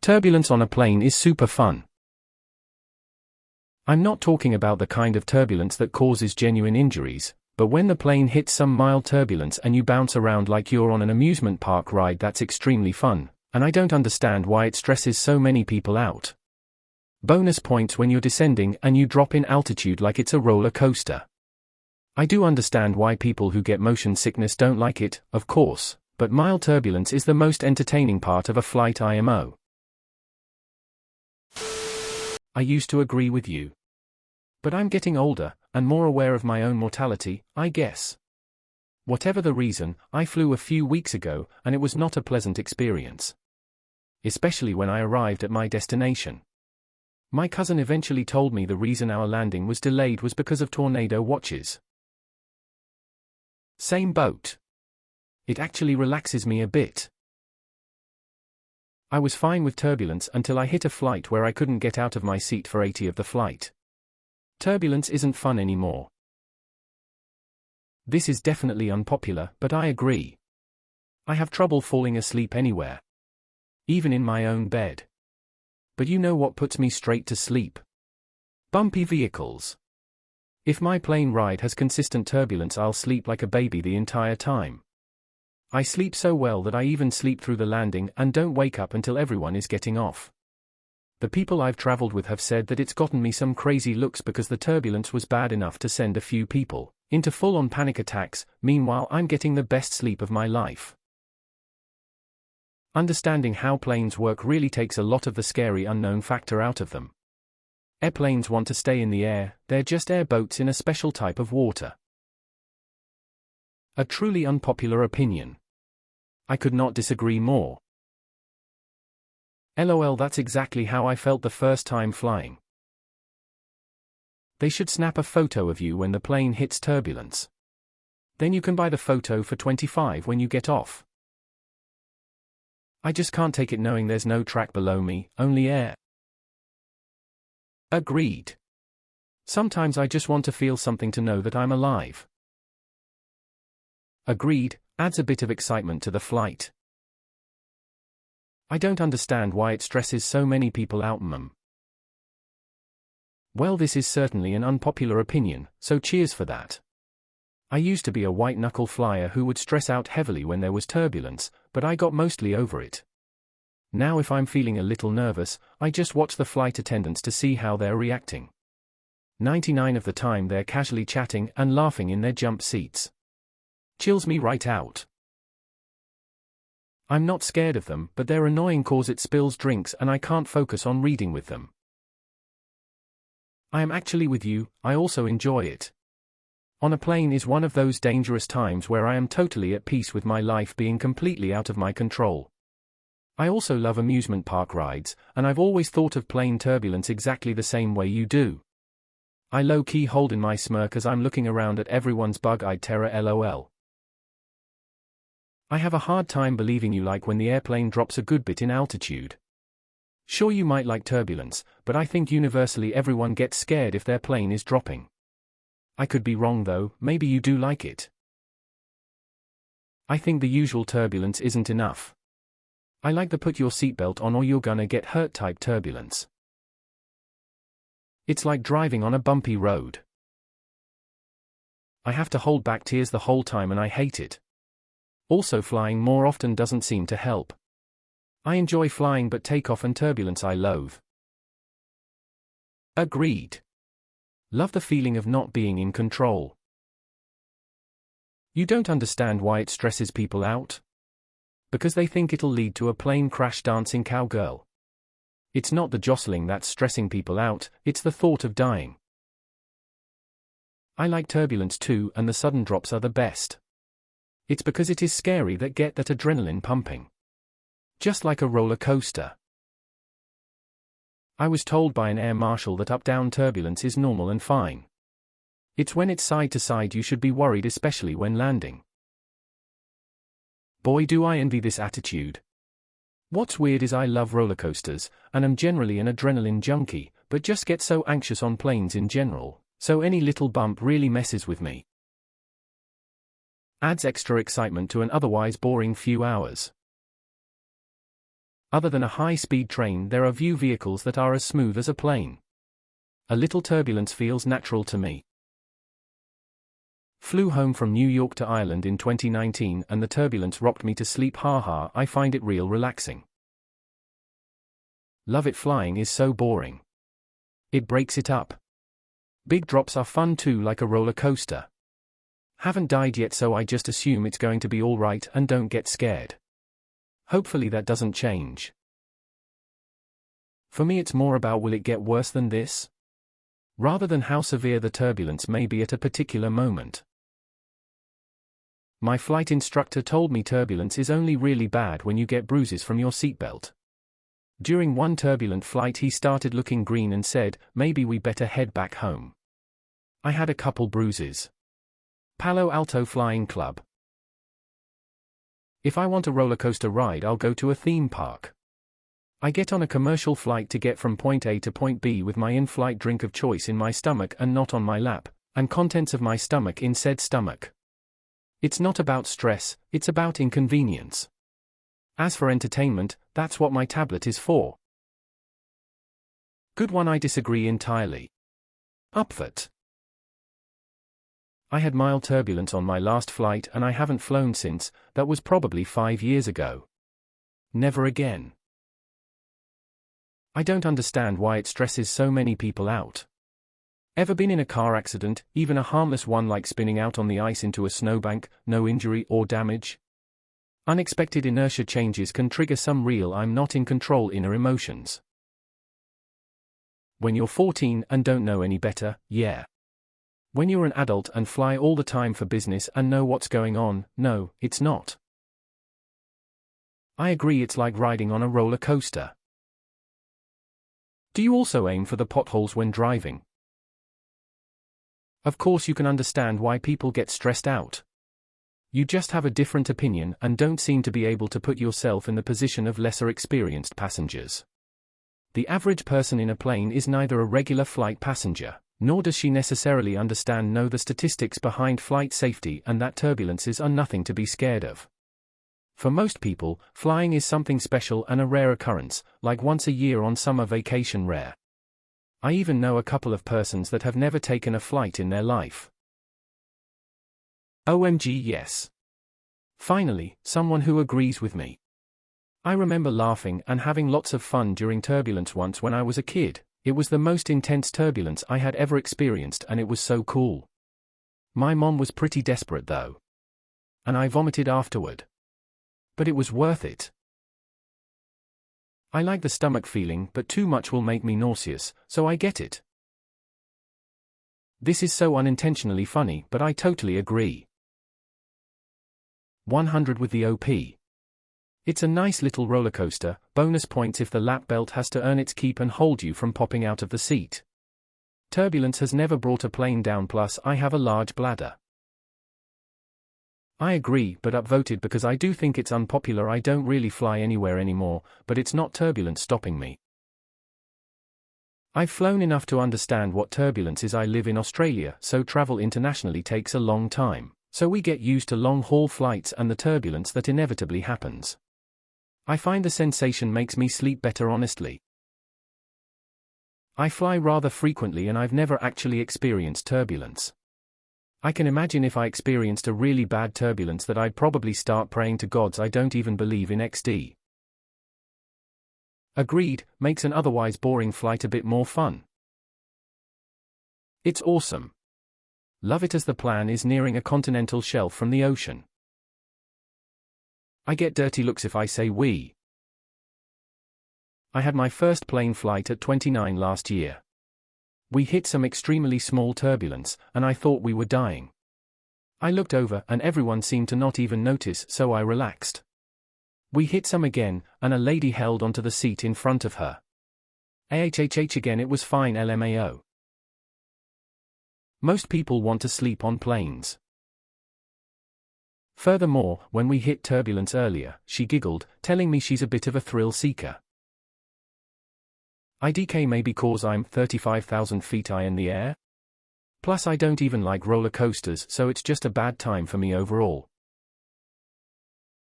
Turbulence on a plane is super fun. I'm not talking about the kind of turbulence that causes genuine injuries, but when the plane hits some mild turbulence and you bounce around like you're on an amusement park ride, that's extremely fun, and I don't understand why it stresses so many people out. Bonus points when you're descending and you drop in altitude like it's a roller coaster. I do understand why people who get motion sickness don't like it, of course, but mild turbulence is the most entertaining part of a flight IMO. I used to agree with you. But I'm getting older, and more aware of my own mortality, I guess. Whatever the reason, I flew a few weeks ago, and it was not a pleasant experience. Especially when I arrived at my destination. My cousin eventually told me the reason our landing was delayed was because of tornado watches. Same boat. It actually relaxes me a bit. I was fine with turbulence until I hit a flight where I couldn't get out of my seat for 80 of the flight. Turbulence isn't fun anymore. This is definitely unpopular, but I agree. I have trouble falling asleep anywhere. Even in my own bed. But you know what puts me straight to sleep? Bumpy vehicles. If my plane ride has consistent turbulence, I'll sleep like a baby the entire time. I sleep so well that I even sleep through the landing and don't wake up until everyone is getting off. The people I've traveled with have said that it's gotten me some crazy looks because the turbulence was bad enough to send a few people into full-on panic attacks. Meanwhile, I'm getting the best sleep of my life. Understanding how planes work really takes a lot of the scary unknown factor out of them. Airplanes want to stay in the air, they're just airboats in a special type of water. A truly unpopular opinion. I could not disagree more. LOL, that's exactly how I felt the first time flying. They should snap a photo of you when the plane hits turbulence. Then you can buy the photo for $25 when you get off. I just can't take it knowing there's no track below me, only air. Agreed. Sometimes I just want to feel something to know that I'm alive. Agreed, adds a bit of excitement to the flight. I don't understand why it stresses so many people out. Well, this is certainly an unpopular opinion, so cheers for that. I used to be a white-knuckle flyer who would stress out heavily when there was turbulence, but I got mostly over it. Now if I'm feeling a little nervous, I just watch the flight attendants to see how they're reacting. 99% of the time they're casually chatting and laughing in their jump seats. Chills me right out. I'm not scared of them, but they're annoying cause it spills drinks and I can't focus on reading with them. I am actually with you, I also enjoy it. On a plane is one of those dangerous times where I am totally at peace with my life being completely out of my control. I also love amusement park rides, and I've always thought of plane turbulence exactly the same way you do. I low-key hold in my smirk as I'm looking around at everyone's bug-eyed terror LOL. I have a hard time believing you like when the airplane drops a good bit in altitude. Sure, you might like turbulence, but I think universally everyone gets scared if their plane is dropping. I could be wrong though, maybe you do like it. I think the usual turbulence isn't enough. I like the put your seatbelt on or you're gonna get hurt type turbulence. It's like driving on a bumpy road. I have to hold back tears the whole time and I hate it. Also, flying more often doesn't seem to help. I enjoy flying but takeoff and turbulence I loathe. Agreed. Love the feeling of not being in control. You don't understand why it stresses people out? Because they think it'll lead to a plane crash dancing cowgirl. It's not the jostling that's stressing people out, it's the thought of dying. I like turbulence too, and the sudden drops are the best. It's because it is scary that get that adrenaline pumping. Just like a roller coaster. I was told by an air marshal that up-down turbulence is normal and fine. It's when it's side to side you should be worried, especially when landing. Boy, do I envy this attitude. What's weird is I love roller coasters, and am generally an adrenaline junkie, but just get so anxious on planes in general, so any little bump really messes with me. Adds extra excitement to an otherwise boring few hours. Other than a high-speed train, there are few vehicles that are as smooth as a plane. A little turbulence feels natural to me. Flew home from New York to Ireland in 2019 and the turbulence rocked me to sleep. Haha, I find it real relaxing. Love it. Flying is so boring. It breaks it up. Big drops are fun too, like a roller coaster. Haven't died yet, so I just assume it's going to be alright and don't get scared. Hopefully that doesn't change. For me it's more about, will it get worse than this? Rather than how severe the turbulence may be at a particular moment. My flight instructor told me turbulence is only really bad when you get bruises from your seatbelt. During one turbulent flight he started looking green and said, maybe we better head back home. I had a couple bruises. Palo Alto Flying Club. If I want a roller coaster ride, I'll go to a theme park. I get on a commercial flight to get from point A to point B with my in-flight drink of choice in my stomach and not on my lap, and contents of my stomach in said stomach. It's not about stress, it's about inconvenience. As for entertainment, that's what my tablet is for. Good one. I disagree entirely. Upvote. I had mild turbulence on my last flight and I haven't flown since. That was probably 5 years ago. Never again. I don't understand why it stresses so many people out. Ever been in a car accident, even a harmless one like spinning out on the ice into a snowbank, no injury or damage? Unexpected inertia changes can trigger some real I'm not in control inner emotions. When you're 14 and don't know any better, yeah. When you're an adult and fly all the time for business and know what's going on, no, it's not. I agree, it's like riding on a roller coaster. Do you also aim for the potholes when driving? Of course you can understand why people get stressed out. You just have a different opinion and don't seem to be able to put yourself in the position of lesser experienced passengers. The average person in a plane is neither a regular flight passenger, nor does she necessarily know the statistics behind flight safety and that turbulences are nothing to be scared of. For most people, flying is something special and a rare occurrence, like once a year on summer vacation rare. I even know a couple of persons that have never taken a flight in their life. OMG, yes. Finally, someone who agrees with me. I remember laughing and having lots of fun during turbulence once when I was a kid. It was the most intense turbulence I had ever experienced and it was so cool. My mom was pretty desperate though. And I vomited afterward. But it was worth it. I like the stomach feeling, but too much will make me nauseous, so I get it. This is so unintentionally funny, but I totally agree. 100 with the OP. It's a nice little roller coaster, bonus points if the lap belt has to earn its keep and hold you from popping out of the seat. Turbulence has never brought a plane down, plus I have a large bladder. I agree, but upvoted because I do think it's unpopular. I don't really fly anywhere anymore, but it's not turbulence stopping me. I've flown enough to understand what turbulence is. I live in Australia, so travel internationally takes a long time, so we get used to long-haul flights and the turbulence that inevitably happens. I find the sensation makes me sleep better, honestly. I fly rather frequently and I've never actually experienced turbulence. I can imagine if I experienced a really bad turbulence that I'd probably start praying to gods I don't even believe in XD. Agreed, makes an otherwise boring flight a bit more fun. It's awesome. Love it as the plan is nearing a continental shelf from the ocean. I get dirty looks if I say we. I had my first plane flight at 29 last year. We hit some extremely small turbulence, and I thought we were dying. I looked over and everyone seemed to not even notice, so I relaxed. We hit some again, and a lady held onto the seat in front of her. Again, it was fine, LMAO. Most people want to sleep on planes. Furthermore, when we hit turbulence earlier, she giggled, telling me she's a bit of a thrill seeker. IDK maybe cause I'm 35,000 feet high in the air? Plus I don't even like roller coasters, so it's just a bad time for me overall.